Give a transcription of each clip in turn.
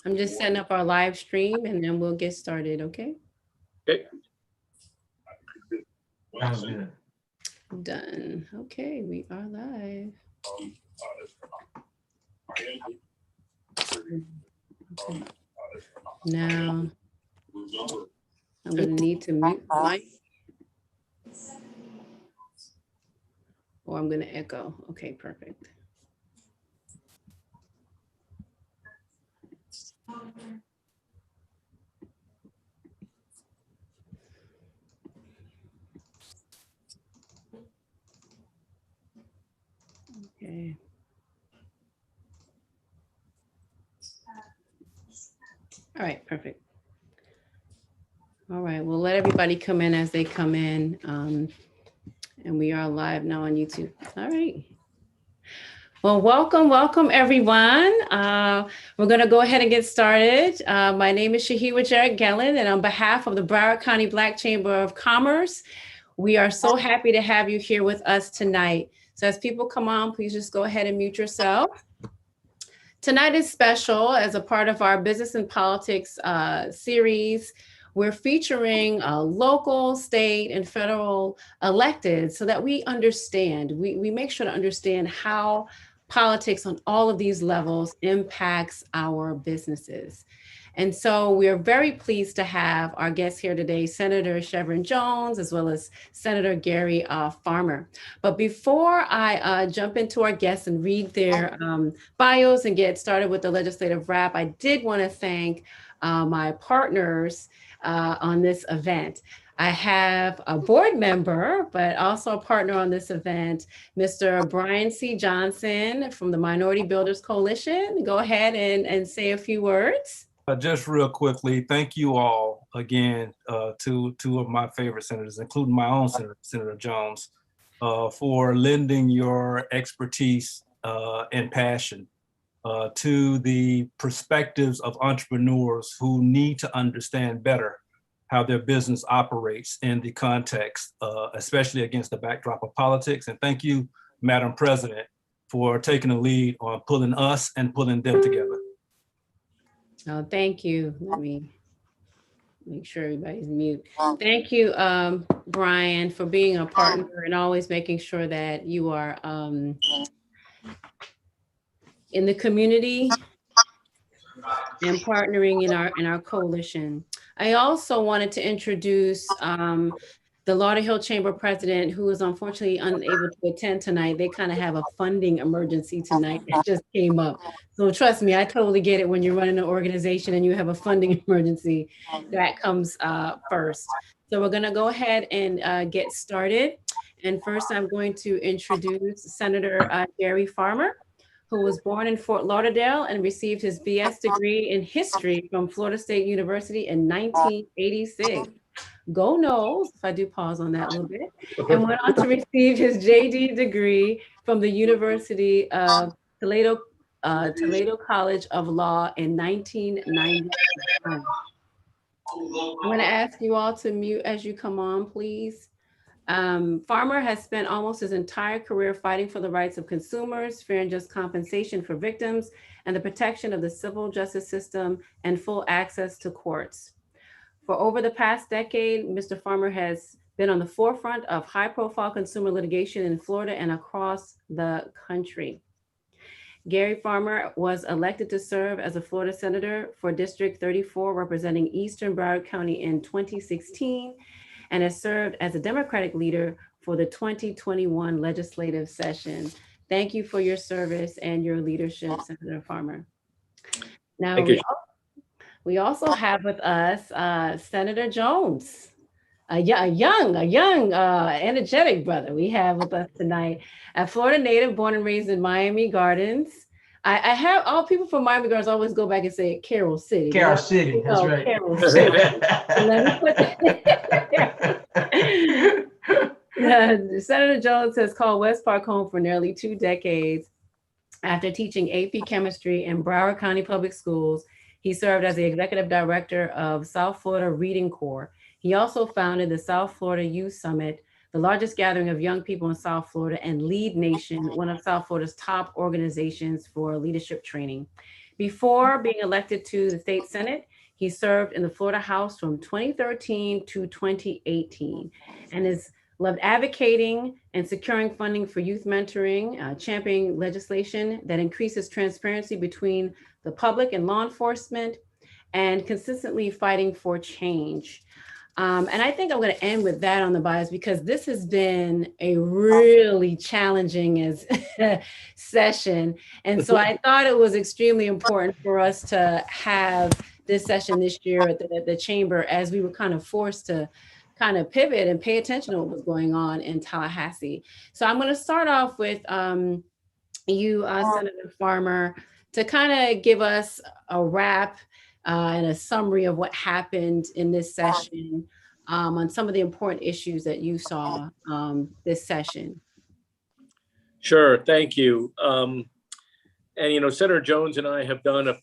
I'm just setting up our live stream and then we'll get started, okay? Okay. Sounds good. Done. Okay, we are live. Okay. Now, I'm gonna need to mute the mic. Or I'm gonna echo. Okay, perfect. Okay. All right, perfect. All right, we'll let everybody come in as they come in. And we are live now on YouTube. All right. Well, welcome everyone. We're gonna go ahead and get started. My name is Shahiwa Jarrett Gellin, and on behalf of the Broward County Black Chamber of Commerce, we are so happy to have you here with us tonight. So as people come on, please just go ahead and mute yourself. Tonight is special as a part of our Business and Politics series. We're featuring local, state, and federal electeds so that we understand, we make sure to understand how politics on all of these levels impacts our businesses. And so we are very pleased to have our guests here today, Senator Shevrin Jones, as well as Senator Gary Farmer. But before I jump into our guests and read their bios and get started with the legislative wrap, I did want to thank my partners on this event. I have a board member, but also a partner on this event, Mr. Brian C. Johnson from the Minority Builders Coalition. Go ahead and say a few words. Just real quickly, thank you all again to two of my favorite senators, including my own senator, Senator Jones, for lending your expertise and passion to the perspectives of entrepreneurs who need to understand better how their business operates in the context, especially against the backdrop of politics. And thank you, Madam President, for taking the lead on pulling us and pulling them together. Oh, thank you. Let me make sure everybody's mute. Thank you, Brian, for being a partner and always making sure that you are in the community and partnering in our coalition. I also wanted to introduce the Lauderhill Chamber president, who is unfortunately unable to attend tonight. They kind of have a funding emergency tonight that just came up. So trust me, I totally get it when you're running an organization and you have a funding emergency. That comes first. So we're gonna go ahead and get started. And first I'm going to introduce Senator Gary Farmer, who was born in Fort Lauderdale and received his BS degree in history from Florida State University in 1986. Go Noles, if I do pause on that a little bit, and went on to receive his JD degree from the University of Toledo College of Law in 1991. I'm going to ask you all to mute as you come on, please. Farmer has spent almost his entire career fighting for the rights of consumers, fair and just compensation for victims, and the protection of the civil justice system and full access to courts. For over the past decade, Mr. Farmer has been on the forefront of high-profile consumer litigation in Florida and across the country. Gary Farmer was elected to serve as a Florida senator for District 34, representing Eastern Broward County in 2016, and has served as a Democratic leader for the 2021 legislative session. Thank you for your service and your leadership, Senator Farmer. Now, we also have with us Senator Jones, a young, energetic brother we have with us tonight. A Florida native, born and raised in Miami Gardens. I have all people from Miami Gardens always go back and say Carroll City. Carroll City, that's right. Carroll City. Let me put that. Senator Jones has called West Park home for nearly 2 decades. After teaching AP Chemistry in Broward County Public Schools, he served as the executive director of South Florida Reading Corps. He also founded the South Florida Youth Summit, the largest gathering of young people in South Florida, and Lead Nation, one of South Florida's top organizations for leadership training. Before being elected to the state Senate, he served in the Florida House from 2013 to 2018 and has loved advocating and securing funding for youth mentoring, championing legislation that increases transparency between the public and law enforcement, and consistently fighting for change. And I think I'm going to end with that on the bios, because this has been a really challenging session. And so I thought it was extremely important for us to have this session this year at the chamber, as we were kind of forced to kind of pivot and pay attention to what was going on in Tallahassee. So I'm going to start off with you, Senator Farmer, to kind of give us a wrap and a summary of what happened in this session on some of the important issues that you saw this session. Sure, thank you. And Senator Jones and I have done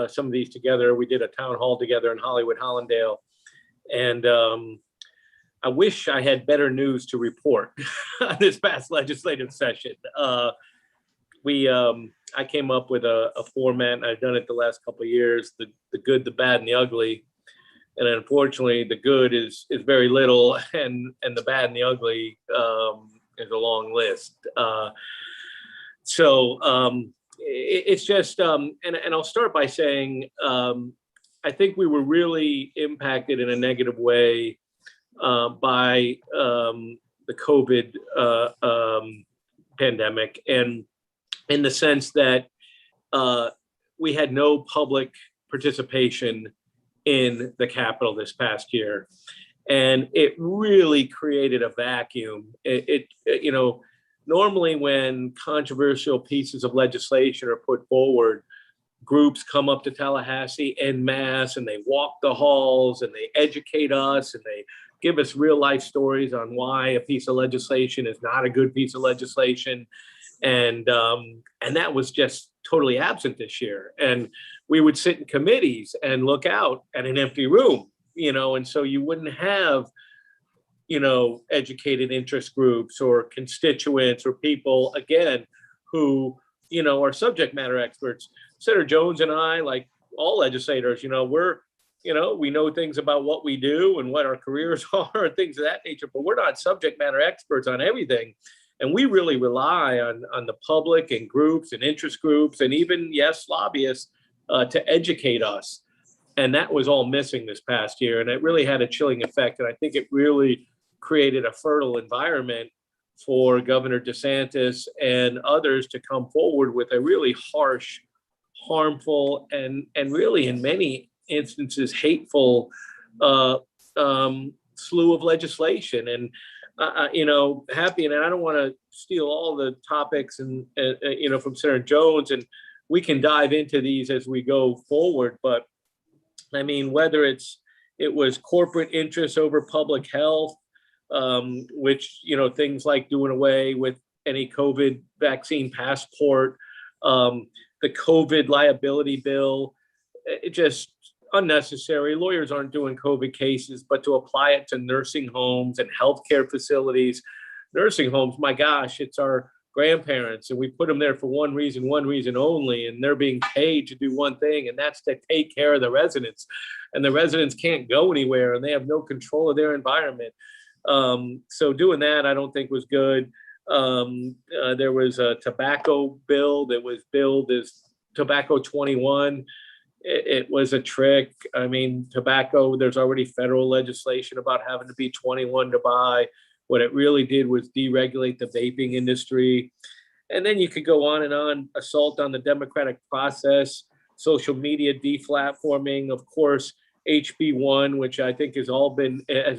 some of these together. We did a town hall together in Hollywood, Hollandale, and I wish I had better news to report on this past legislative session. I came up with a format, and I've done it the last couple of years, the good, the bad, and the ugly. And unfortunately, the good is very little, and the bad and the ugly is a long list. It's just, and I'll start by saying, I think we were really impacted in a negative way by the COVID pandemic, and in the sense that we had no public participation in the Capitol this past year, and it really created a vacuum. Normally when controversial pieces of legislation are put forward, groups come up to Tallahassee en masse, and they walk the halls, and they educate us, and they give us real life stories on why a piece of legislation is not a good piece of legislation. And that was just totally absent this year. And we would sit in committees and look out at an empty room, and so you wouldn't have, educated interest groups or constituents or people, again, who, are subject matter experts. Senator Jones and I, like all legislators, we know things about what we do and what our careers are and things of that nature, but we're not subject matter experts on everything. And we really rely on the public and groups and interest groups and even, yes, lobbyists to educate us. And that was all missing this past year. And it really had a chilling effect. And I think it really created a fertile environment for Governor DeSantis and others to come forward with a really harsh, harmful, and really in many instances hateful slew of legislation. And happy, and I don't want to steal all the topics and from Senator Jones, and we can dive into these as we go forward. But I mean, whether it was corporate interests over public health, which things like doing away with any COVID vaccine passport, the COVID liability bill, it just unnecessary. Lawyers aren't doing COVID cases, but to apply it to nursing homes and healthcare facilities. Nursing homes, my gosh, it's our grandparents, and we put them there for one reason only, and they're being paid to do one thing, and that's to take care of the residents. And the residents can't go anywhere, and they have no control of their environment. So doing that, I don't think was good. There was a tobacco bill that was billed as Tobacco 21. It was a trick. I mean, tobacco, there's already federal legislation about having to be 21 to buy. What it really did was deregulate the vaping industry. And then you could go on and on, assault on the democratic process, social media deplatforming, of course, HB1, which I think has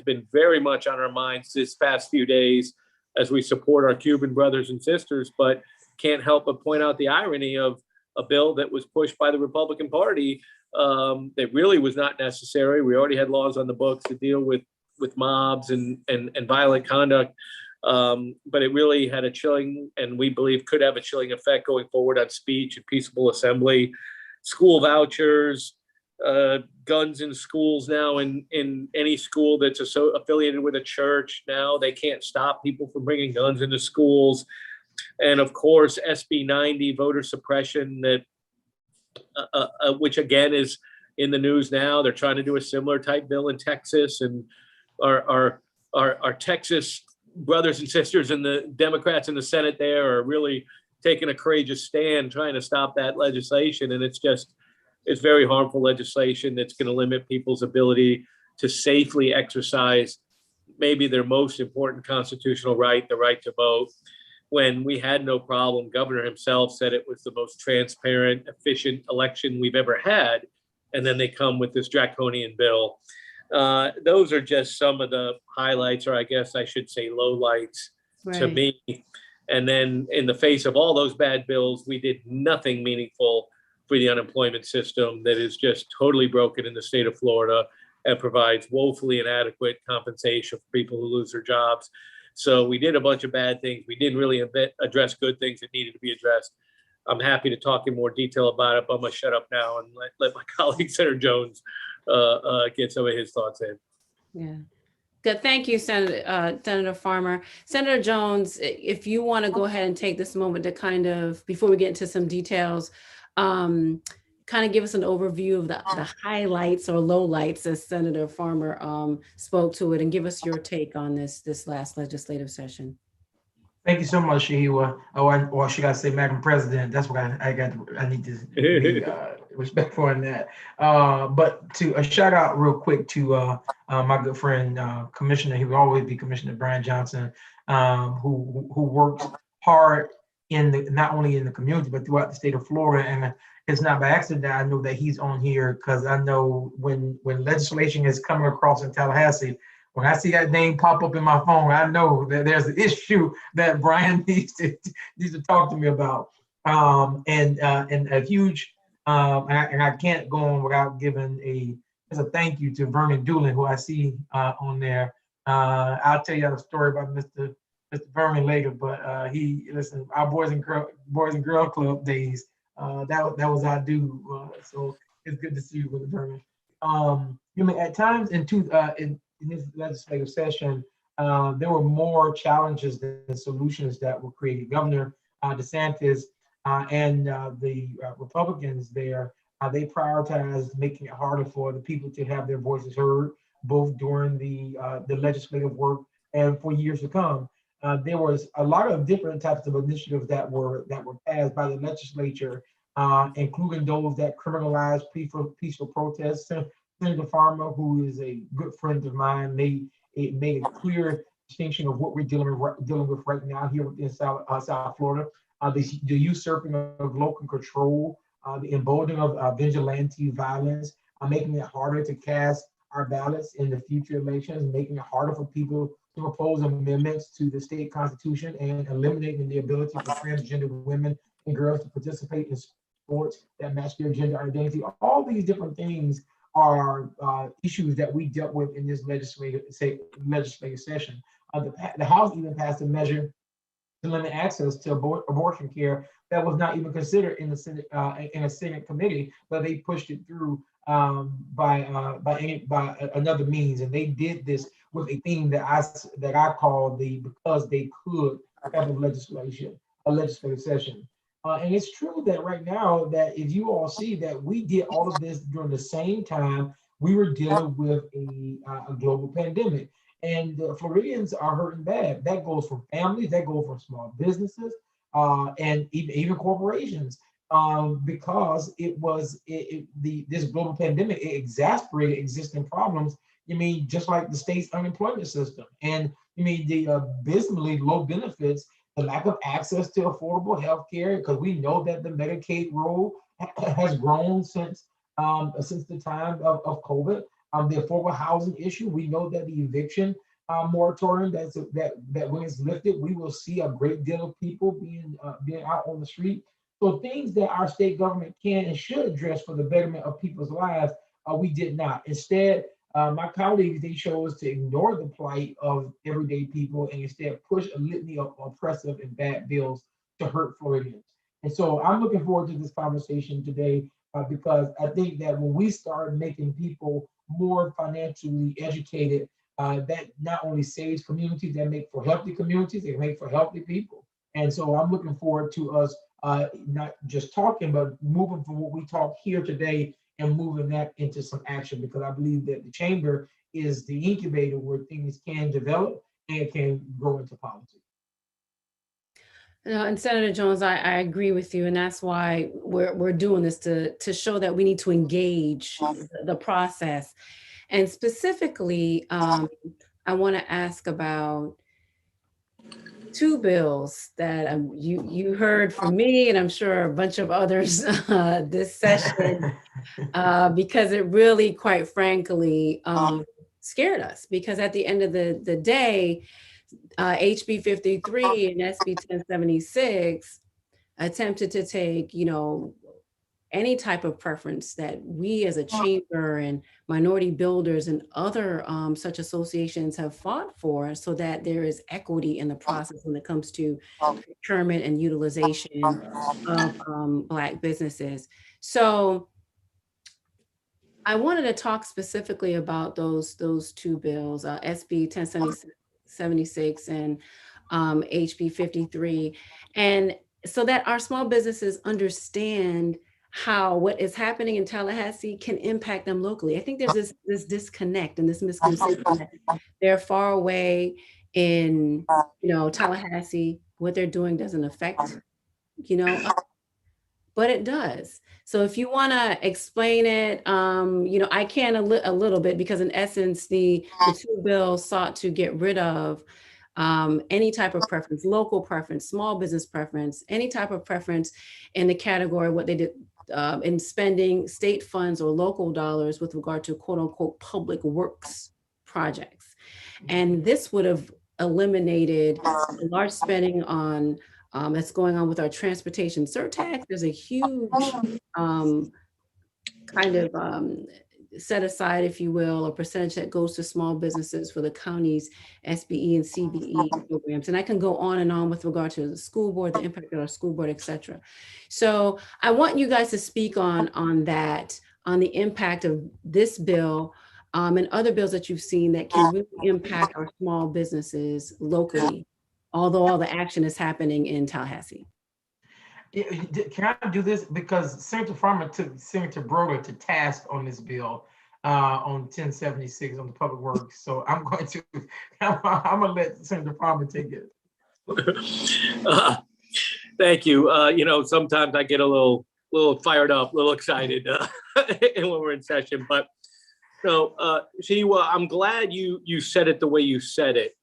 been very much on our minds this past few days as we support our Cuban brothers and sisters, but can't help but point out the irony of a bill that was pushed by the Republican Party that really was not necessary. We already had laws on the books to deal with mobs and violent conduct, but it really had a chilling, and we believe could have a chilling effect going forward on speech and peaceable assembly. School vouchers, guns in schools now. In any school that's affiliated with a church now, they can't stop people from bringing guns into schools. And of course, SB 90, voter suppression, that which again is in the news now. They're trying to do a similar type bill in Texas, and our Texas brothers and sisters and the Democrats in the Senate there are really taking a courageous stand trying to stop that legislation. And it's very harmful legislation that's going to limit people's ability to safely exercise maybe their most important constitutional right, the right to vote. When we had no problem, governor himself said it was the most transparent, efficient election we've ever had. And then they come with this draconian bill. Those are just some of the highlights, or I guess I should say lowlights to me. And then in the face of all those bad bills, we did nothing meaningful for the unemployment system that is just totally broken in the state of Florida and provides woefully inadequate compensation for people who lose their jobs. So we did a bunch of bad things. We didn't really address good things that needed to be addressed. I'm happy to talk in more detail about it, but I'm going to shut up now and let my colleague, Senator Jones, get some of his thoughts in. Yeah. Good. Thank you, Senator Farmer. Senator Jones, if you want to go ahead and take this moment to kind of, before we get into some details, kind of give us an overview of the highlights or lowlights as Senator Farmer spoke to it, and give us your take on this last legislative session. Thank you so much, Shahiwa. Or should I say, Madam President? That's what I need to be respectful in that. But to a shout out real quick to my good friend, Commissioner. He will always be Commissioner Brian Johnson, who works hard not only in the community but throughout the state of Florida. And it's not by accident that I know that he's on here, because I know when legislation is coming across in Tallahassee, when I see that name pop up in my phone, I know that there's an issue that Brian needs to talk to me about. And a huge, and I can't go on without giving a thank you to Vernon Doolin, who I see on there. I'll tell you a story about Mr. Vernon later, but listen, our Boys and Girl Club days, that was our dude. So it's good to see you, Brother Vernon. At times in this legislative session, there were more challenges than solutions that were created. Governor DeSantis and the Republicans there, they prioritized making it harder for the people to have their voices heard, both during the legislative work and for years to come. There was a lot of different types of initiatives that were passed by the legislature, including those that criminalized peaceful protests. Senator Farmer, who is a good friend of mine, made a clear distinction of what we're dealing with right now here in South Florida. The usurping of local control, the emboldening of vigilante violence, making it harder to cast our ballots in the future elections, making it harder for people to propose amendments to the state constitution, and eliminating the ability for transgender women and girls to participate in sports that match their gender identity. All these different things are issues that we dealt with in this legislative session. The House even passed a measure to limit access to abortion care that was not even considered in the Senate in a Senate committee, but they pushed it through by another means, and they did this with a theme that I call the "because they could" type of legislative session. And it's true that right now, that if you all see that we did all of this during the same time we were dealing with a global pandemic, and Floridians are hurting bad. That goes from families, that goes from small businesses, and even corporations, because this global pandemic, it exacerbated existing problems. Just like the state's unemployment system, and the abysmally low benefits, the lack of access to affordable health care, because we know that the Medicaid role has grown since the time of COVID. The affordable housing issue, we know that the eviction moratorium that when it's lifted, we will see a great deal of people being out on the street. So things that our state government can and should address for the betterment of people's lives, we did not. Instead, my colleagues, they chose to ignore the plight of everyday people and instead push a litany of oppressive and bad bills to hurt Floridians. And so I'm looking forward to this conversation today. because I think that when we start making people more financially educated, that not only saves communities, that make for healthy communities, they make for healthy people. And so I'm looking forward to us not just talking, but moving from what we talk here today and moving that into some action, because I believe that the chamber is the incubator where things can develop and can grow into politics. And Senator Jones, I agree with you, and that's why we're doing this to show that we need to engage the process. And specifically, I want to ask about two bills that you heard from me, and I'm sure a bunch of others this session, because it really, quite frankly, scared us. Because at the end of the day, HB 53 and SB 1076 attempted to take, any type of preference that we as a chamber and minority builders and other such associations have fought for, so that there is equity in the process when it comes to procurement and utilization of Black businesses. So I wanted to talk specifically about those two bills, SB 1076 and HB 53, and so that our small businesses understand how what is happening in Tallahassee can impact them locally. I think there's this disconnect and this misconception that they're far away in, Tallahassee. What they're doing doesn't affect, but it does. So if you want to explain it, I can a little bit, because in essence, the two bills sought to get rid of any type of preference, local preference, small business preference, any type of preference in the category what they did in spending state funds or local dollars with regard to quote unquote public works projects. And this would have eliminated large spending on that's going on with our transportation surtax. There's a huge kind of set aside, if you will, a percentage that goes to small businesses for the county's SBE and CBE programs. And I can go on and on with regard to the school board, the impact of our school board, et cetera. So I want you guys to speak on that, on the impact of this bill and other bills that you've seen that can really impact our small businesses locally, although all the action is happening in Tallahassee. Can I do this? Because Senator Farmer took Senator Broder to task on this bill on 1076 on the public works. So I'm going to let Senator Farmer take it. Thank you. Sometimes I get a little fired up, a little excited when we're in session. But Shewa, I'm glad you said it the way you said it,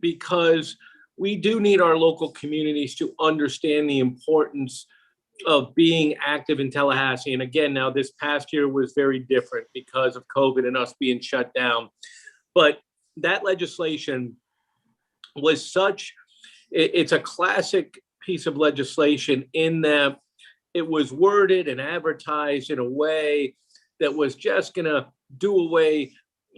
because we do need our local communities to understand the importance of being active in Tallahassee. And again, now this past year was very different because of COVID and us being shut down. But that legislation was it's a classic piece of legislation in that it was worded and advertised in a way that was just gonna do away,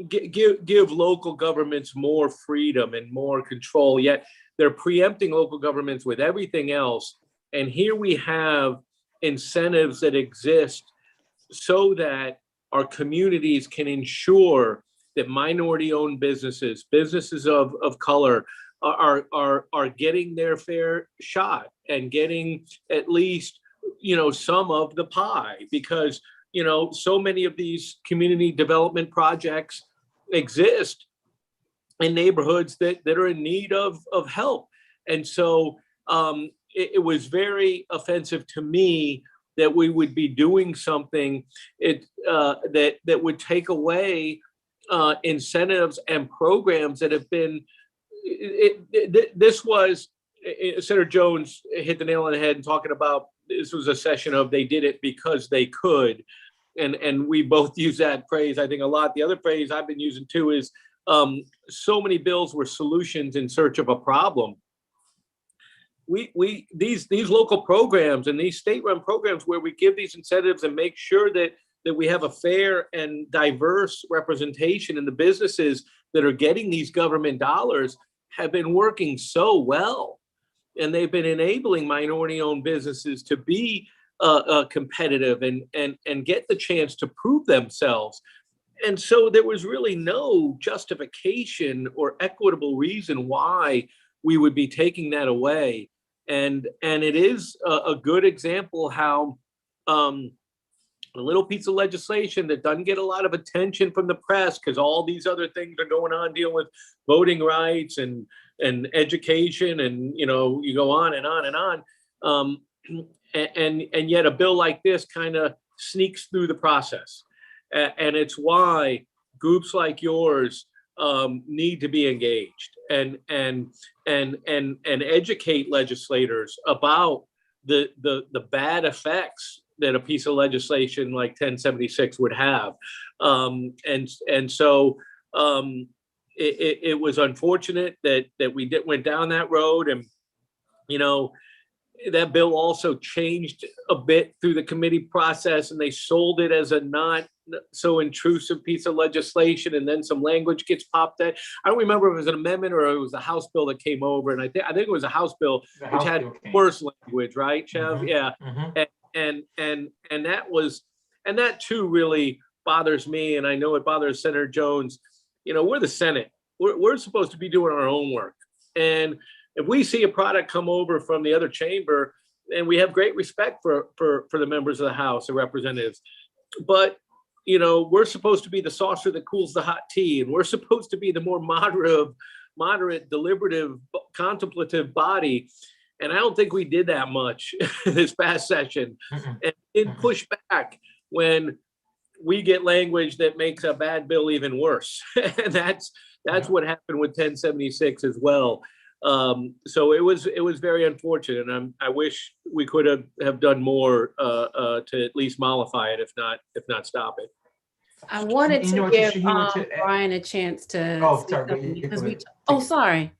give local governments more freedom and more control, yet they're preempting local governments with everything else. And here we have incentives that exist so that our communities can ensure that minority-owned businesses of color are getting their fair shot and getting at least, some of the pie, because, so many of these community development projects exist in neighborhoods that are in need of help. And so it was very offensive to me that we would be doing something that would take away incentives and programs that have been, Senator Jones hit the nail on the head and talking about this was a session of they did it because they could. And we both use that phrase, I think, a lot. The other phrase I've been using too is so many bills were solutions in search of a problem. These local programs and these state-run programs where we give these incentives and make sure that we have a fair and diverse representation in the businesses that are getting these government dollars have been working so well. And they've been enabling minority-owned businesses to be competitive and get the chance to prove themselves. And so there was really no justification or equitable reason why we would be taking that away. And it is a good example how a little piece of legislation that doesn't get a lot of attention from the press because all these other things are going on dealing with voting rights and education, and you go on and on and on. And yet a bill like this kind of sneaks through the process. And it's why groups like yours need to be engaged and educate legislators about the bad effects that a piece of legislation like 1076 would have. And so it was unfortunate that we went down that road. And, that bill also changed a bit through the committee process, and they sold it as a not so intrusive piece of legislation. And then some language gets popped in. I don't remember if it was an amendment or it was a House bill that came over. And I think it was a House bill, which had worse language, right, Chev? Mhm. Yeah. Mhm. And that too really bothers me. And I know it bothers Senator Jones. We're the Senate. We're supposed to be doing our own work. And if we see a product come over from the other chamber, and we have great respect for the members of the House of Representatives, but we're supposed to be the saucer that cools the hot tea, and we're supposed to be the more moderate, deliberative, contemplative body. And I don't think we did that much this past session. And did push back when we get language that makes a bad bill even worse. And that's what happened with 1076 as well. So it was very unfortunate, and I wish we could have done more to at least mollify it, if not stop it. I wanted to give Brian a chance to. Oh, sorry. Sorry.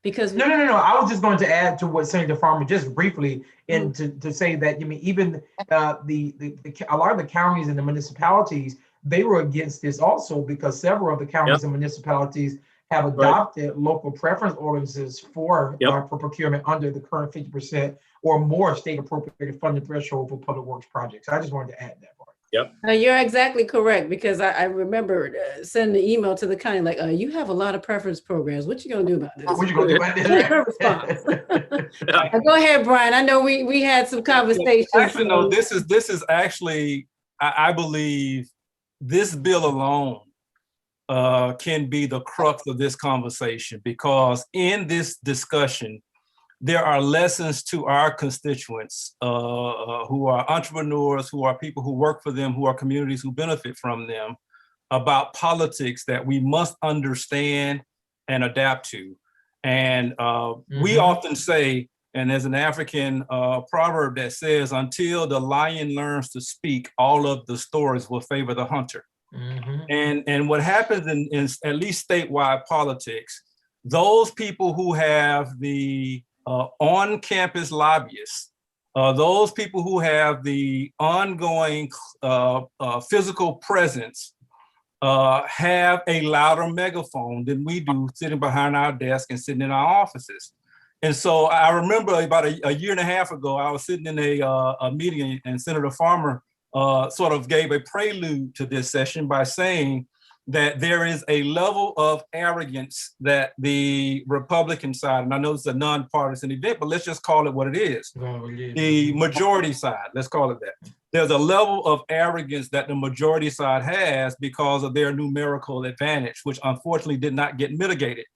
Because no. I was just going to add to what Senator Farmer just briefly, and to say that even a lot of the counties and the municipalities, they were against this also, because several of the counties and municipalities have adopted local preference ordinances for procurement under the current 50% or more state appropriated funding threshold for public works projects. I just wanted to add that part. Yep. You're exactly correct, because I remember sending an email to the county like, you have a lot of preference programs. What you gonna do about this? What you gonna do about this? Her response. Go ahead, Brian. I know we had some conversations. Actually, no, this is actually, I believe this bill alone can be the crux of this conversation, because in this discussion, there are lessons to our constituents who are entrepreneurs, who are people who work for them, who are communities who benefit from them, about politics that we must understand and adapt to. And we often say, and there's an African proverb that says, until the lion learns to speak, all of the stories will favor the hunter. And what happens in at least statewide politics, those people who have the on-campus lobbyists, those people who have the ongoing physical presence, have a louder megaphone than we do sitting behind our desk and sitting in our offices. And so I remember about a year and a half ago, I was sitting in a meeting, and Senator Farmer sort of gave a prelude to this session by saying that there is a level of arrogance that the Republican side, and I know it's a nonpartisan event, but let's just call it what it is. The majority side, let's call it that. There's a level of arrogance that the majority side has because of their numerical advantage, which unfortunately did not get mitigated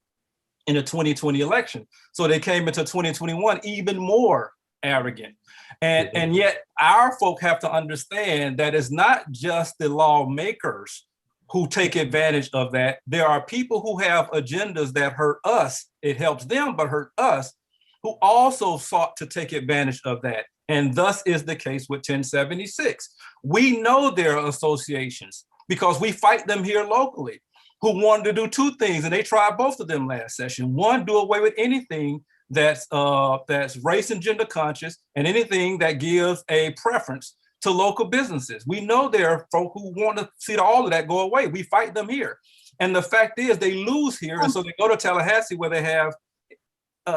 in the 2020 election. So they came into 2021 even more arrogant. And yet our folk have to understand that it's not just the lawmakers who take advantage of that. There are people who have agendas that hurt us. It helps them, but hurt us, who also sought to take advantage of that. And thus is the case with 1076. We know there are associations, because we fight them here locally, who wanted to do two things, and they tried both of them last session. One, do away with anything that's race and gender conscious, and anything that gives a preference to local businesses. We know there are folk who want to see all of that go away. We fight them here. And the fact is they lose here. And so they go to Tallahassee, where they have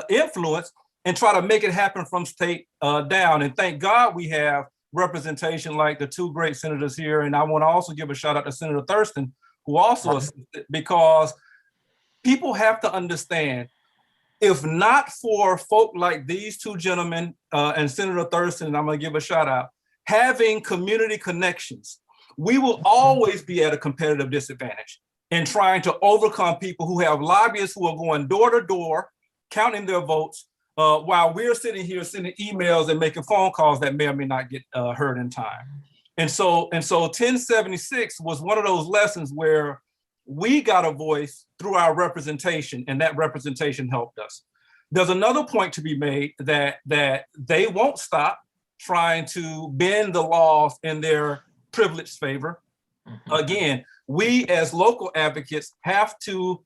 influence, and try to make it happen from state down. And thank God we have representation like the two great senators here. And I want to also give a shout out to Senator Thurston, who also assisted, because people have to understand, if not for folk like these two gentlemen and Senator Thurston, and I'm going to give a shout out, having community connections, we will always be at a competitive disadvantage in trying to overcome people who have lobbyists who are going door to door, counting their votes, while we're sitting here sending emails and making phone calls that may or may not get heard in time. And so 1076 was one of those lessons where we got a voice through our representation, and that representation helped us. There's another point to be made, that they won't stop trying to bend the laws in their privileged favor. Again, we as local advocates have to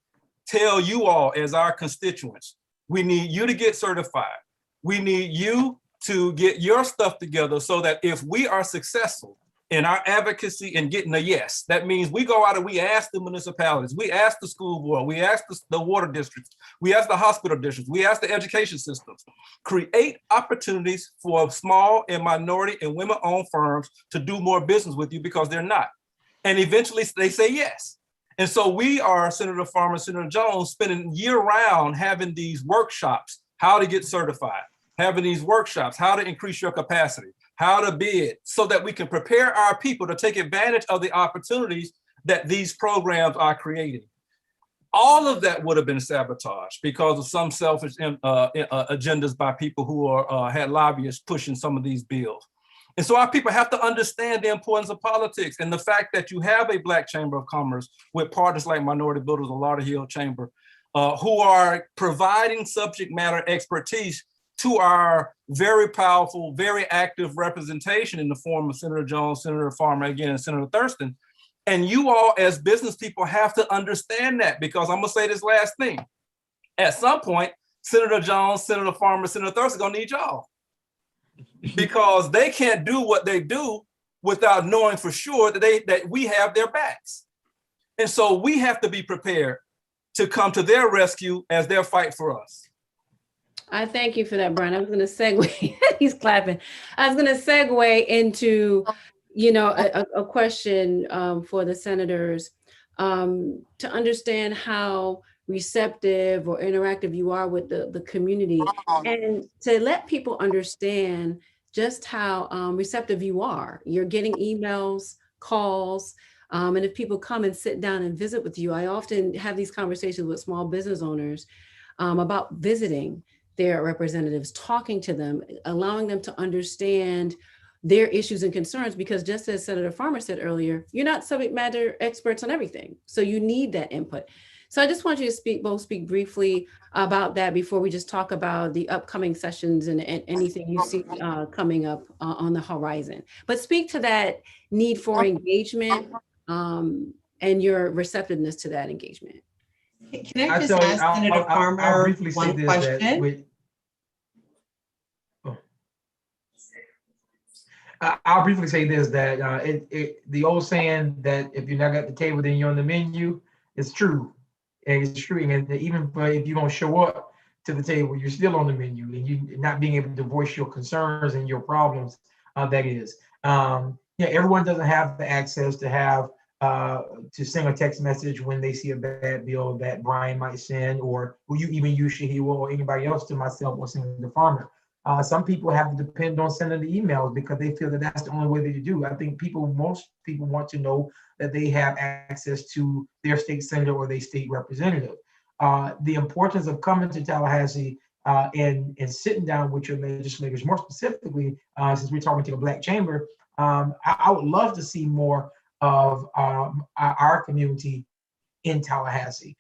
tell you all as our constituents, we need you to get certified. We need you to get your stuff together so that if we are successful in our advocacy and getting a yes, that means we go out and we ask the municipalities, we ask the school board, we ask the water districts, we ask the hospital districts, we ask the education systems, create opportunities for small and minority and women-owned firms to do more business with you, because they're not. And eventually they say yes. And so we are, Senator Farmer, Senator Jones, spending year round having these workshops, how to get certified, having these workshops, how to increase your capacity, how to bid, so that we can prepare our people to take advantage of the opportunities that these programs are creating. All of that would have been sabotaged because of some selfish agendas by people who had lobbyists pushing some of these bills. And so our people have to understand the importance of politics, and the fact that you have a Black Chamber of Commerce with partners like Minority Builders or Lauderhill Chamber, who are providing subject matter expertise to our very powerful, very active representation in the form of Senator Jones, Senator Farmer, again, and Senator Thurston. And you all as business people have to understand that, because I'm gonna say this last thing. At some point, Senator Jones, Senator Farmer, Senator Thurston gonna need y'all, because they can't do what they do without knowing for sure that we have their backs. And so we have to be prepared to come to their rescue as their fight for us. I thank you for that, Brian. I was going to segue. He's clapping. I was going to segue into, a question for the senators to understand how receptive or interactive you are with the community, and to let people understand just how receptive you are. You're getting emails, calls, and if people come and sit down and visit with you, I often have these conversations with small business owners about visiting their representatives, talking to them, allowing them to understand their issues and concerns, because just as Senator Farmer said earlier, you're not subject matter experts on everything. So you need that input. So I just want you to both speak briefly about that before we just talk about the upcoming sessions and anything you see coming up on the horizon. But speak to that need for engagement and your receptiveness to that engagement. Can I just ask Senator Farmer one question? I'll briefly say this, that the old saying that if you're not at the table, then you're on the menu, is true. And it's true. And even if you don't show up to the table, you're still on the menu, and you not being able to voice your concerns and your problems, that is. Everyone doesn't have the access to have to send a text message when they see a bad bill that Brian might send, or who you even use Shahiwa or anybody else, to myself or Senator Farmer. Some people have to depend on sending the emails because they feel that that's the only way that you do. I think most people want to know that they have access to their state senator or their state representative. The importance of coming to Tallahassee and sitting down with your legislators, more specifically, since we're talking to a Black chamber, I would love to see more of our community in Tallahassee,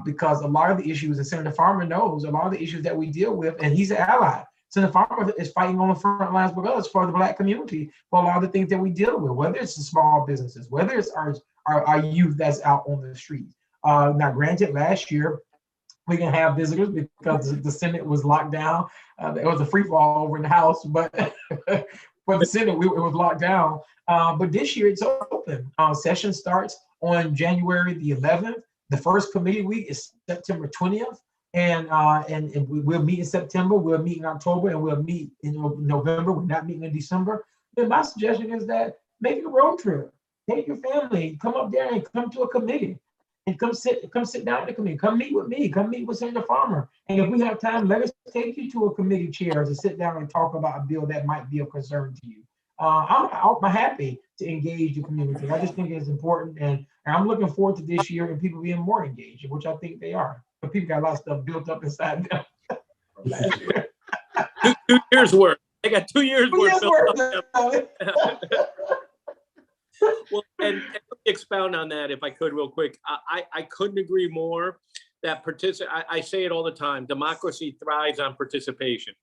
because a lot of the issues, and Senator Farmer knows, a lot of the issues that we deal with, and he's an ally. Senator Farmer is fighting on the front lines with us for the Black community for a lot of the things that we deal with, whether it's the small businesses, whether it's our youth that's out on the streets. Now, granted, last year, we didn't have visitors because the Senate was locked down. It was a free fall over in the House, but for the Senate, it was locked down. But this year, it's open. Session starts on January the 11th. The first committee week is September 20th. And we'll meet in September, we'll meet in October, and we'll meet in November. We're not meeting in December. Then my suggestion is that make a road trip. Take your family, come up there and come to a committee. And come sit down at the committee. Come meet with me. Come meet with Senator Farmer. And if we have time, let us take you to a committee chair to sit down and talk about a bill that might be of concern to you. I'm happy to engage the community. I just think it's important, and I'm looking forward to this year and people being more engaged, which I think they are. But people got a lot of stuff built up inside them from last year. 2 years worth. They got 2 years worth. Well, and let me expound on that if I could real quick. I couldn't agree more that I say it all the time, democracy thrives on participation.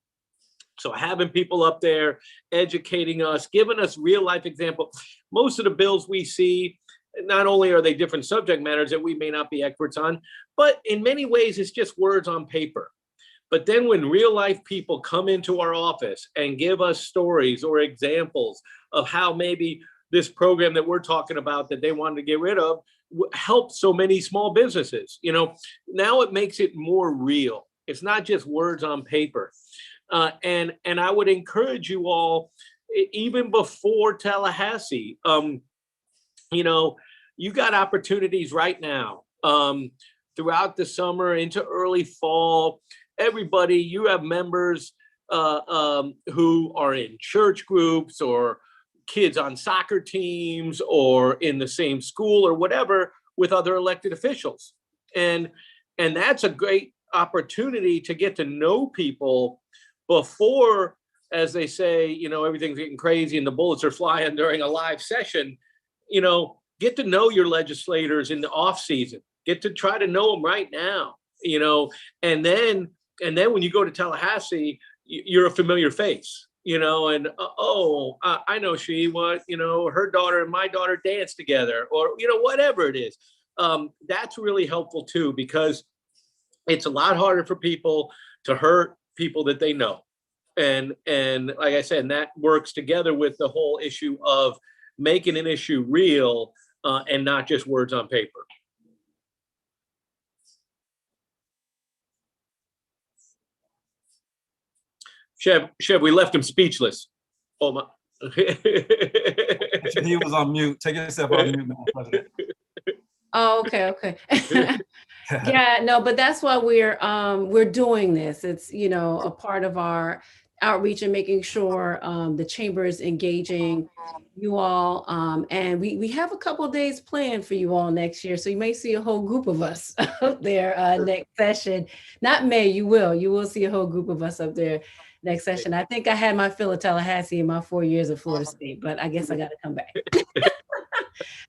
So having people up there educating us, giving us real life example. Most of the bills we see, not only are they different subject matters that we may not be experts on, but in many ways it's just words on paper. But then when real life people come into our office and give us stories or examples of how maybe this program that we're talking about that they wanted to get rid of helped so many small businesses, now it makes it more real. It's not just words on paper. And I would encourage you all, even before Tallahassee, you got opportunities right now throughout the summer into early fall. Everybody, you have members who are in church groups or kids on soccer teams or in the same school or whatever with other elected officials. And that's a great opportunity to get to know people before, as they say, everything's getting crazy and the bullets are flying during a live session. Get to know your legislators in the off season. Get to try to know them right now. And then when you go to Tallahassee, you're a familiar face. I know her daughter and my daughter dance together, or whatever it is. That's really helpful too, because it's a lot harder for people to hurt people that they know. And like I said, that works together with the whole issue of making an issue real and not just words on paper. Chev, we left him speechless. Oh my. He was on mute. Take yourself off mute, Madam President. Oh, okay. Yeah, no, but that's why we're doing this. It's, a part of our outreach and making sure the chamber is engaging you all. And we have a couple of days planned for you all next year. So you may see a whole group of us up there next session. Not May, you will see a whole group of us up there next session. I think I had my fill of Tallahassee in my 4 years of Florida State, but I guess I got to come back.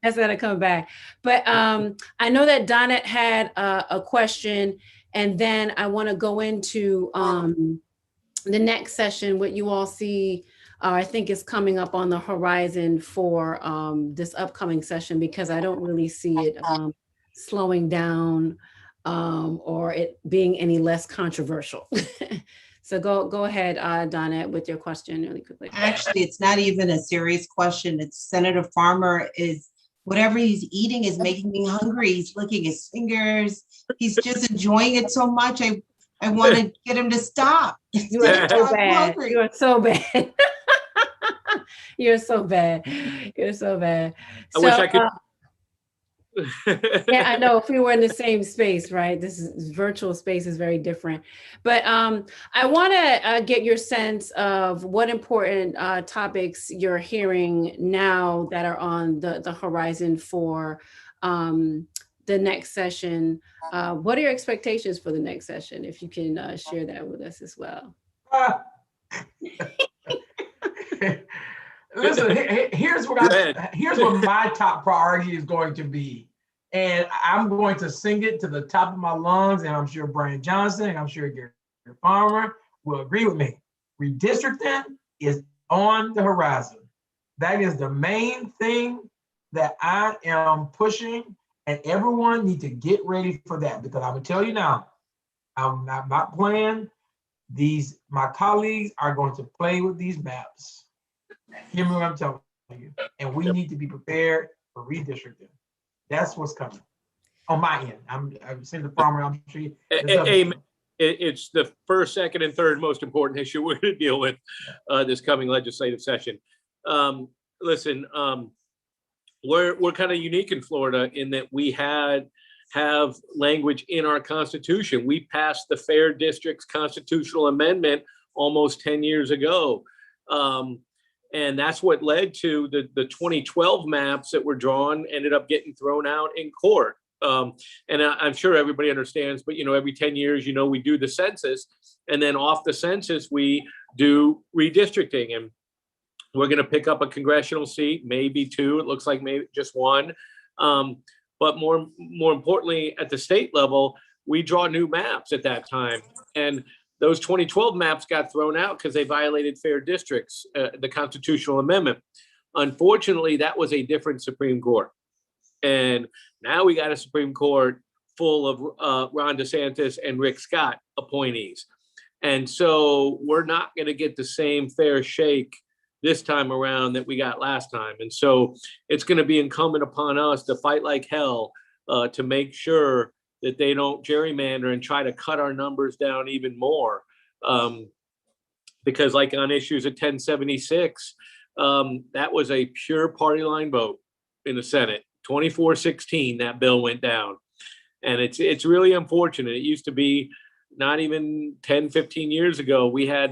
That's got to come back. But I know that Donette had a question, and then I want to go into the next session, what you all see, I think is coming up on the horizon for this upcoming session, because I don't really see it slowing down or it being any less controversial. So go ahead, Donette, with your question really quickly. Actually, it's not even a serious question. It's Senator Farmer whatever he's eating is making me hungry. He's licking his fingers. He's just enjoying it so much. I want to get him to stop. You are so bad. You are so bad. You're so bad. You're so bad. I wish I could. Yeah, I know. If we were in the same space, right? This virtual space is very different. But I want to get your sense of what important topics you're hearing now that are on the horizon for the next session. What are your expectations for the next session? If you can share that with us as well. Listen, here's what my top priority is going to be. And I'm going to sing it to the top of my lungs, and I'm sure Brian Johnson and I'm sure Gary Farmer will agree with me. Redistricting is on the horizon. That is the main thing that I am pushing, and everyone needs to get ready for that, because I'm gonna tell you now, I'm not playing. My colleagues are going to play with these maps. Hear me what I'm telling you. And we need to be prepared for redistricting. That's what's coming on my end. I'm Senator Farmer. I'm sure. it's the first, second, and third most important issue we're going to deal with this coming legislative session. Listen, we're kind of unique in Florida in that we have language in our Constitution. We passed the Fair Districts Constitutional Amendment almost 10 years ago. And that's what led to the 2012 maps that were drawn ended up getting thrown out in court. And I'm sure everybody understands, but every 10 years, we do the census, and then off the census, we do redistricting. And we're going to pick up a congressional seat, maybe two. It looks like maybe just one. But more importantly, at the state level, we draw new maps at that time. And those 2012 maps got thrown out because they violated fair districts, the constitutional amendment. Unfortunately, that was a different Supreme Court. And now we got a Supreme Court full of Ron DeSantis and Rick Scott appointees. And so we're not going to get the same fair shake this time around that we got last time. And so it's going to be incumbent upon us to fight like hell to make sure that they don't gerrymander and try to cut our numbers down even more. Because like on issues at 1076, that was a pure party line vote in the Senate. 24-16, that bill went down. And it's really unfortunate. It used to be not even 10, 15 years ago, we had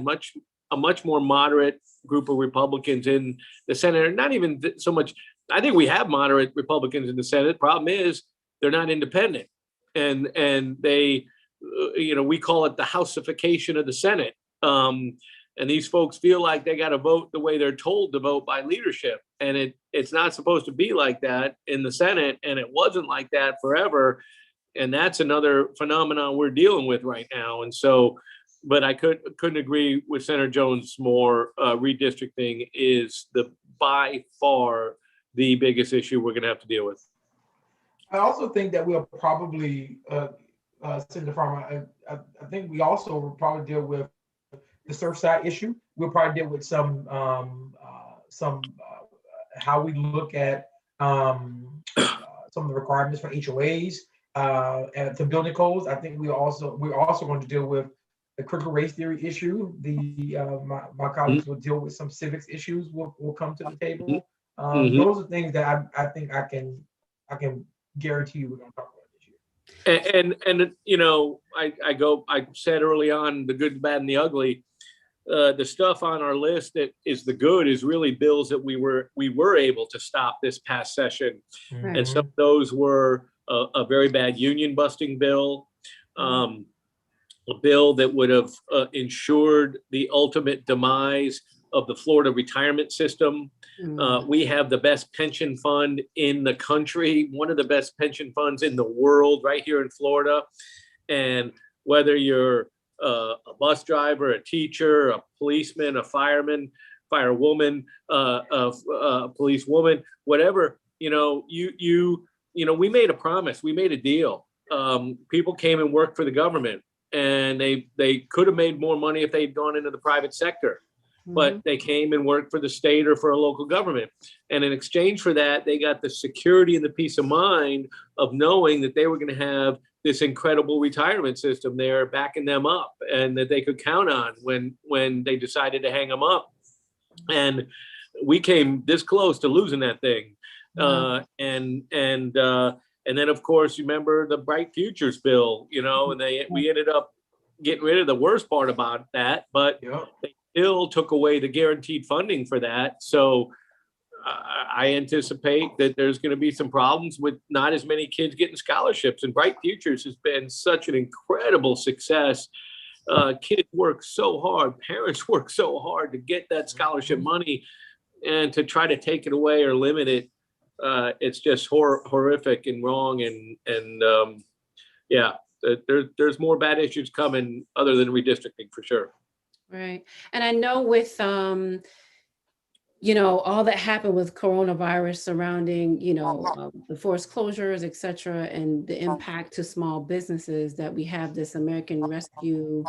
a much more moderate group of Republicans in the Senate. Not even so much, I think we have moderate Republicans in the Senate. Problem is, they're not independent. And they, we call it the houseification of the Senate. And these folks feel like they got to vote the way they're told to vote by leadership. And it's not supposed to be like that in the Senate. And it wasn't like that forever. And that's another phenomenon we're dealing with right now. And so, but I couldn't agree with Senator Jones more. Redistricting is by far the biggest issue we're going to have to deal with. I also think that we'll probably, Senator Farmer, I think we also will probably deal with the Surfside issue. We'll probably deal with some how we look at some of the requirements for HOAs and to building codes. I think we're also going to deal with the critical race theory issue. My colleagues will deal with some civics issues. Will come to the table. Those are things that I think I can guarantee you we're going to talk about this year. And I said early on, the good, the bad, and the ugly. The stuff on our list that is the good is really bills that we were able to stop this past session. Right. And some of those were a very bad union busting bill, a bill that would have ensured the ultimate demise of the Florida retirement system. We have the best pension fund in the country, one of the best pension funds in the world right here in Florida. And whether you're a bus driver, a teacher, a policeman, a fireman, firewoman, a policewoman, whatever, we made a promise, we made a deal. People came and worked for the government, and they could have made more money if they'd gone into the private sector. But they came and worked for the state or for a local government. And in exchange for that, they got the security and the peace of mind of knowing that they were going to have this incredible retirement system there backing them up, and that they could count on when they decided to hang them up. And we came this close to losing that thing. And then, of course, you remember the Bright Futures bill, and we ended up getting rid of the worst part about that, but they still took away the guaranteed funding for that. So I anticipate that there's going to be some problems with not as many kids getting scholarships. And Bright Futures has been such an incredible success. Kids work so hard, parents work so hard to get that scholarship money, and to try to take it away or limit it, it's just horrific and wrong. And there's more bad issues coming other than redistricting for sure. Right. And I know with, all that happened with coronavirus surrounding, the forced closures, et cetera, and the impact to small businesses, that we have this American Rescue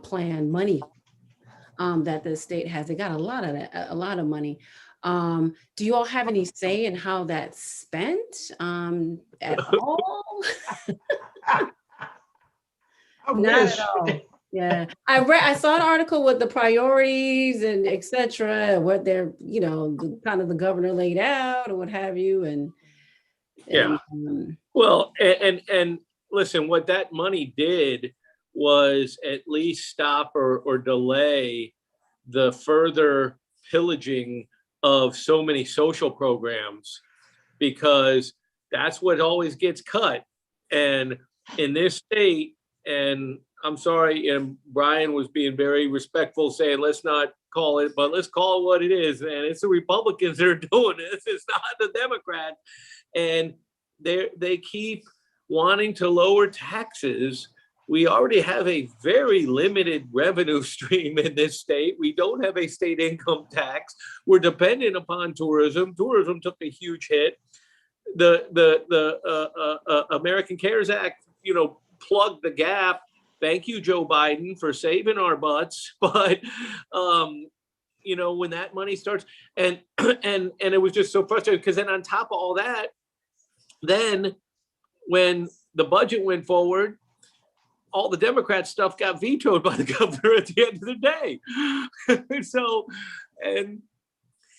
Plan money that the state has. They got a lot of money. Do you all have any say in how that's spent at all? Not wish. at all. Yeah, I saw an article with the priorities and et cetera, what they're, kind of the governor laid out or what have you, and Yeah. Well, and listen, what that money did was at least stop or delay the further pillaging of so many social programs, because that's what always gets cut. And in this state, and I'm sorry, and Brian was being very respectful, saying, let's not call it, but let's call it what it is. And it's the Republicans that are doing this. It's not the Democrats. And they keep wanting to lower taxes. We already have a very limited revenue stream in this state. We don't have a state income tax. We're dependent upon tourism. Tourism took a huge hit. The American CARES Act, plugged the gap. Thank you, Joe Biden, for saving our butts. But when that money starts, and it was just so frustrating, because then on top of all that, then when the budget went forward, all the Democrat stuff got vetoed by the governor at the end of the day. So, and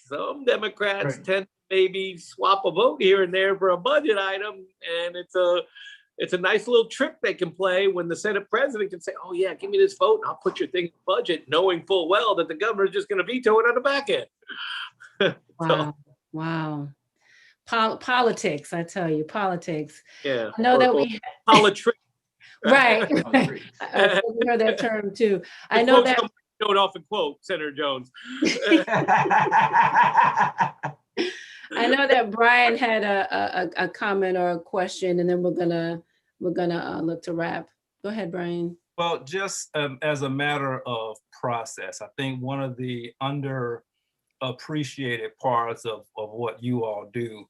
some Democrats tend to maybe swap a vote here and there for a budget item, and it's a nice little trick they can play when the Senate president can say, oh yeah, give me this vote and I'll put your thing in the budget, knowing full well that the governor is just going to veto it on the back end. Wow. Wow. Politics, I tell you, politics. Yeah. I know that we politics. right. I've heard that term too. I know that. Don't often quote Senator Jones. I know that Brian had a comment or a question, and then we're gonna look to wrap. Go ahead, Brian. Well, just as a matter of process, I think one of the underappreciated parts of what you all do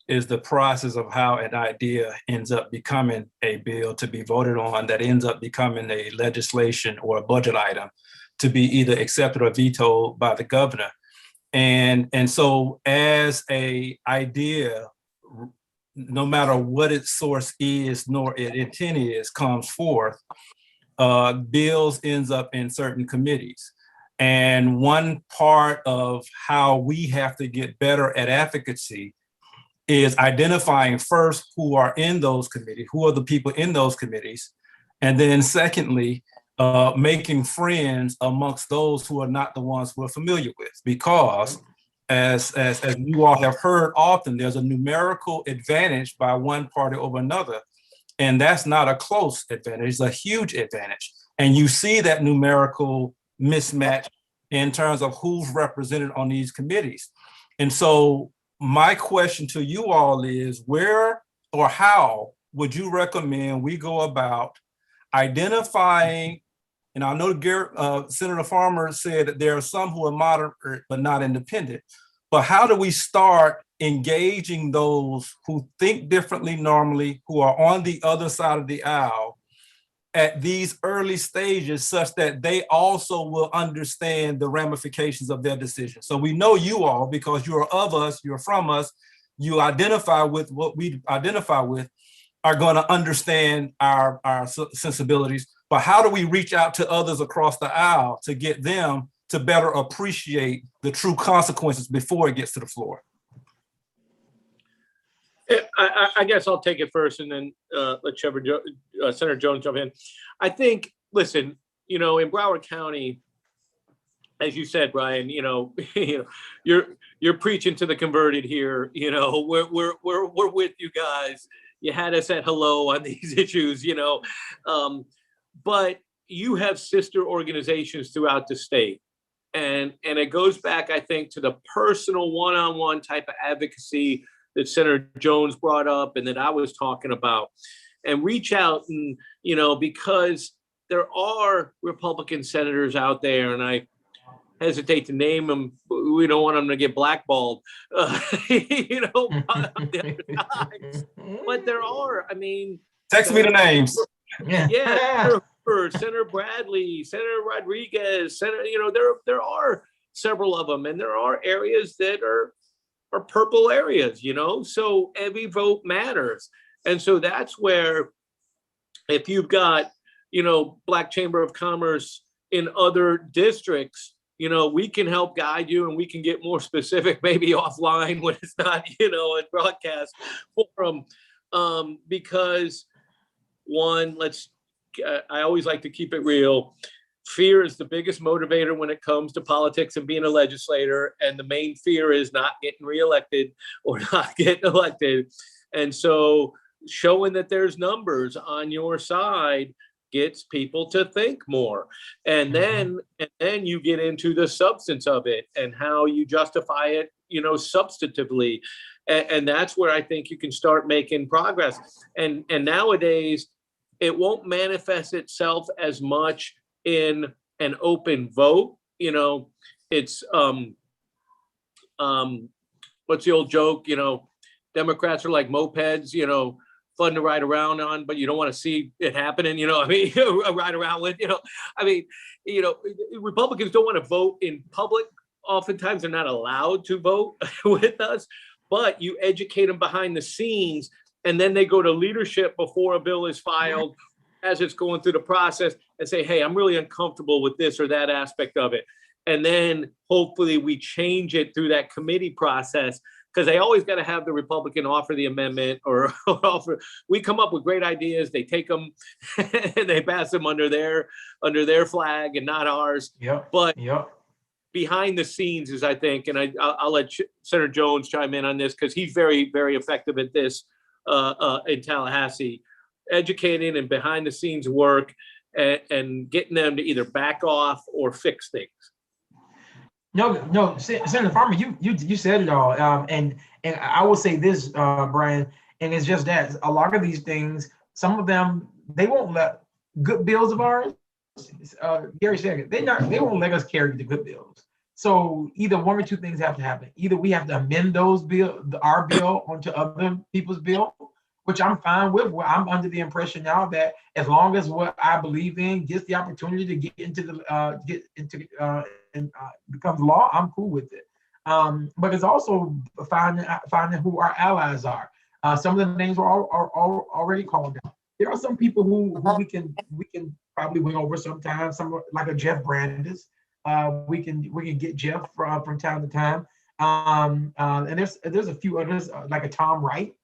is the process of how an idea ends up becoming a bill to be voted on, that ends up becoming a legislation or a budget item to be either accepted or vetoed by the governor. And so as a idea, no matter what its source is, nor its intent is, comes forth, bills ends up in certain committees. And one part of how we have to get better at advocacy is identifying first who are in those committees, who are the people in those committees. And then secondly, making friends amongst those who are not the ones we're familiar with, because as you all have heard often, there's a numerical advantage by one party over another. And that's not a close advantage, it's a huge advantage. And you see that numerical mismatch in terms of who's represented on these committees. And so my question to you all is, where or how would you recommend we go about identifying, and I know Senator Farmer said that there are some who are moderate but not independent, but how do we start engaging those who think differently normally, who are on the other side of the aisle at these early stages, such that they also will understand the ramifications of their decisions? So we know you all, because you're of us, you're from us, you identify with what we identify with, are going to understand our sensibilities. But how do we reach out to others across the aisle to get them to better appreciate the true consequences before it gets to the floor? I guess I'll take it first, and then let Senator Jones jump in. I think, listen, in Broward County, as you said, Brian, you're preaching to the converted here. We're with you guys. You had us at hello on these issues, but you have sister organizations throughout the state. And it goes back, I think, to the personal one-on-one type of advocacy that Senator Jones brought up and that I was talking about. And reach out and, because there are Republican senators out there, and I hesitate to name them, but we don't want them to get blackballed, on the other side. But there are, text me the names. Yeah. Senator Bradley, Senator Rodriguez, there are several of them, and there are areas that are purple areas, so every vote matters. And so that's where, if you've got Black Chamber of Commerce in other districts, we can help guide you, and we can get more specific maybe offline when it's not, a broadcast forum. Because one, I always like to keep it real. Fear is the biggest motivator when it comes to politics and being a legislator. And the main fear is not getting reelected or not getting elected. And so showing that there's numbers on your side gets people to think more. And then you get into the substance of it and how you justify it, substantively. And that's where I think you can start making progress. And nowadays, it won't manifest itself as much in an open vote. It's what's the old joke? Democrats are like mopeds, fun to ride around on, but you don't want to see it happening. Ride around with. Republicans don't want to vote in public. Oftentimes, they're not allowed to vote with us. But you educate them behind the scenes, and then they go to leadership before a bill is filed, as it's going through the process, and say, hey, I'm really uncomfortable with this or that aspect of it. And then hopefully we change it through that committee process, because they always got to have the Republican offer the amendment or offer. We come up with great ideas, they take them and they pass them under their flag and not ours. But behind the scenes is, I think, and I'll let Senator Jones chime in on this, because he's very, very effective at this in Tallahassee, educating and behind the scenes work and getting them to either back off or fix things. No, Senator Farmer, you said it all. And I will say this, Brian, and it's just that a lot of these things, some of them, they won't let good bills of ours. Gary said it, they won't let us carry the good bills. So either one or two things have to happen. Either we have to amend our bill onto other people's bill, which I'm fine with. I'm under the impression now that as long as what I believe in gets the opportunity to get into and becomes law, I'm cool with it. But it's also finding who our allies are. Some of the names are already called out. There are some people who we can probably win over sometimes. Some like a Jeff Brandes. We can get Jeff from time to time. And there's a few others like a Tom Wright.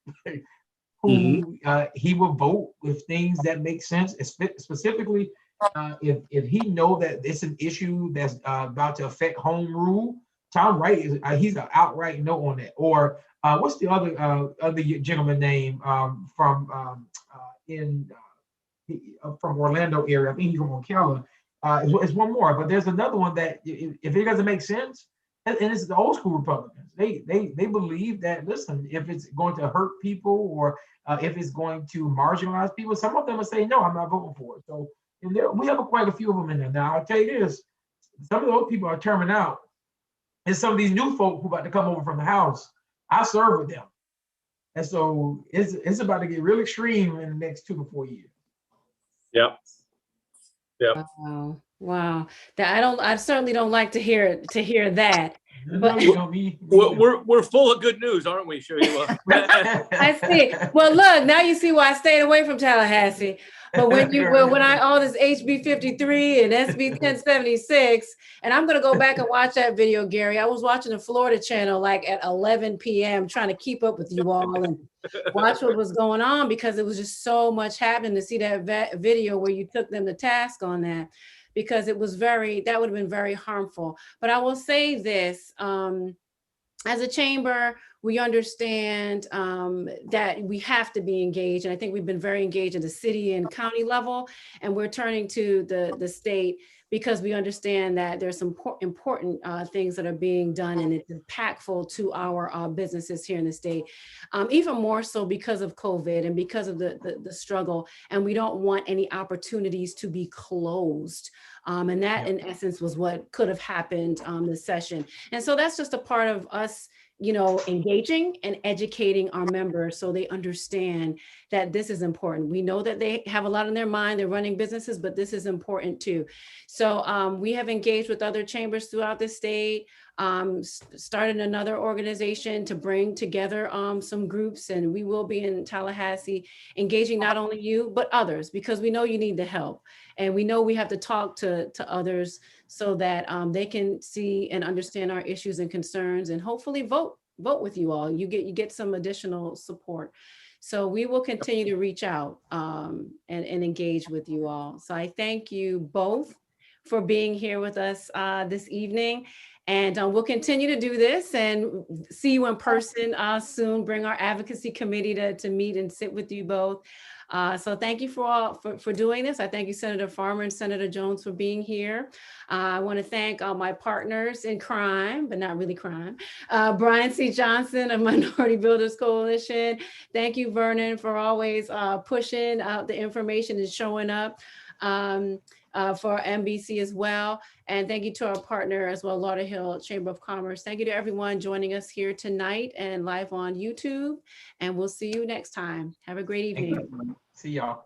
Who he will vote with things that make sense, specifically if he know that it's an issue that's about to affect home rule. Tom Wright he's an outright no on that. Or what's the other gentleman name from Orlando area? I think he's from Ocala. It's one more, but there's another one that if it doesn't make sense, and it's the old school Republicans. They believe that, listen, if it's going to hurt people or if it's going to marginalize people, some of them will say, no, I'm not voting for it. So we have quite a few of them in there. Now, I'll tell you this, some of those people are terming out. And some of these new folk who about to come over from the House, I serve with them. And so it's about to get real extreme in the next 2 to 4 years. Yep. Wow. That I certainly don't like to hear that. But we're full of good news, aren't we, Shahila? I see. Well, look, now you see why I stayed away from Tallahassee. But when I all this HB 53 and SB 1076, and I'm gonna go back and watch that video, Gary. I was watching the Florida channel like at 11 p.m. trying to keep up with you all and watch what was going on, because it was just so much happening to see that video where you took them to task on that, because that would have been very harmful. But I will say this, as a chamber, we understand that we have to be engaged. And I think we've been very engaged at the city and county level, and we're turning to the state because we understand that there's some important things that are being done, and it's impactful to our businesses here in the state, even more so because of COVID and because of the struggle. And we don't want any opportunities to be closed. And that, in essence, was what could have happened this session. And so that's just a part of us, engaging and educating our members so they understand that this is important. We know that they have a lot on their mind, they're running businesses, but this is important too. So we have engaged with other chambers throughout the state. started another organization to bring together some groups, and we will be in Tallahassee engaging not only you, but others, because we know you need the help. And we know we have to talk to others so that they can see and understand our issues and concerns, and hopefully vote with you all. You get some additional support. So we will continue to reach out and engage with you all. So I thank you both for being here with us this evening. And we'll continue to do this and see you in person soon. Bring our advocacy committee to meet and sit with you both. So thank you for doing this. I thank you, Senator Farmer and Senator Jones, for being here. I want to thank all my partners in crime, but not really crime. Brian C. Johnson of Minority Builders Coalition. Thank you, Vernon, for always pushing out the information and showing up. For MBC as well. And thank you to our partner as well, Lauderhill Chamber of Commerce. Thank you to everyone joining us here tonight and live on YouTube. And we'll see you next time. Have a great evening. See y'all.